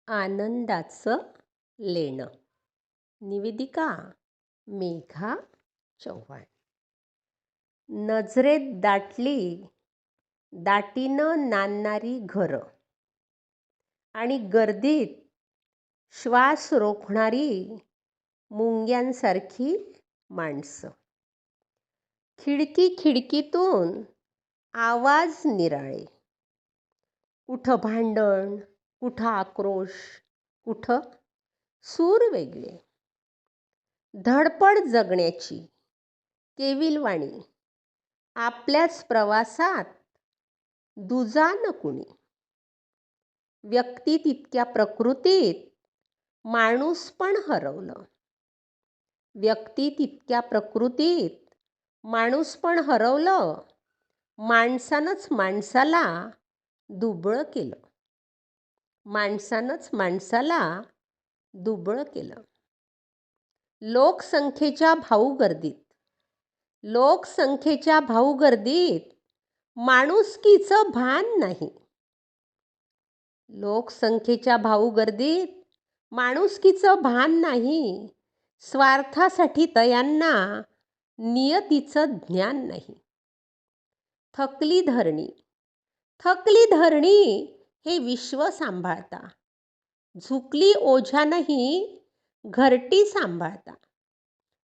आनंदाचं लेणं. निवेदिका मेघा चव्हाण. नजरेत दाटली दाटीनं नांदणारी घरं आणि गर्दीत श्वास रोखणारी मुंग्यांसारखी माणसं. खिडकीतून आवाज निराळे. कुठं भांडण, कुठं आक्रोश, कुठं सूर वेगळे. धडपड जगण्याची केविलवाणी आपल्याच प्रवासात दुजा न कुणी. व्यक्ती तितक्या प्रकृतीत माणूस पण हरवलं. व्यक्ती तितक्या प्रकृतीत माणूस पण हरवलं. माणसानंच माणसाला दुबळं केलं. माणसानंच माणसाला दुबळं केलं. लोकसंख्येच्या भाऊगर्दीत माणुसकीचं भान नाही. लोकसंख्येच्या भाऊगर्दीत माणुसकीचं भान नाही. स्वार्थासाठी तयांना नियतीचं ज्ञान नाही. थकली धरणी हे विश्व सांभाळता. झुकली ओझ्यानंही घरटी सांभाळता.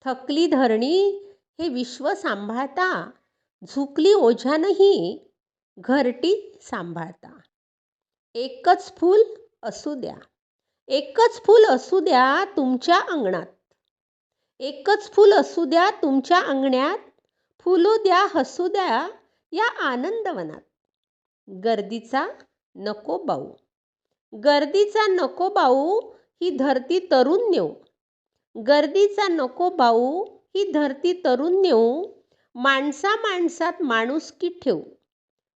थकली धरणी हे विश्व सांभाळता. झुकली ओझ्यानंही घरटी सांभाळता. एकच फूल असू द्या, एकच फूल असू द्या तुमच्या अंगणात. एकच फूल असू द्या तुमच्या अंगणात. फुलू द्या, हसू द्या या आनंदवनात. गर्दीचा नको बाऊ, गर्दीचा नको बाऊ ही धरती तरुण नेऊ. गर्दीचा नको बाऊ ही धरती तरुण नेऊ. माणसा माणसात माणुसकी ठेवू.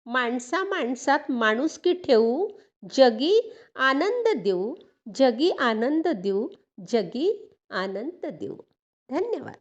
माणसा माणसात माणुसकी ठेवू. जगी आनंद देऊ. जगी आनंद देऊ. जगी आनंद देऊ. धन्यवाद.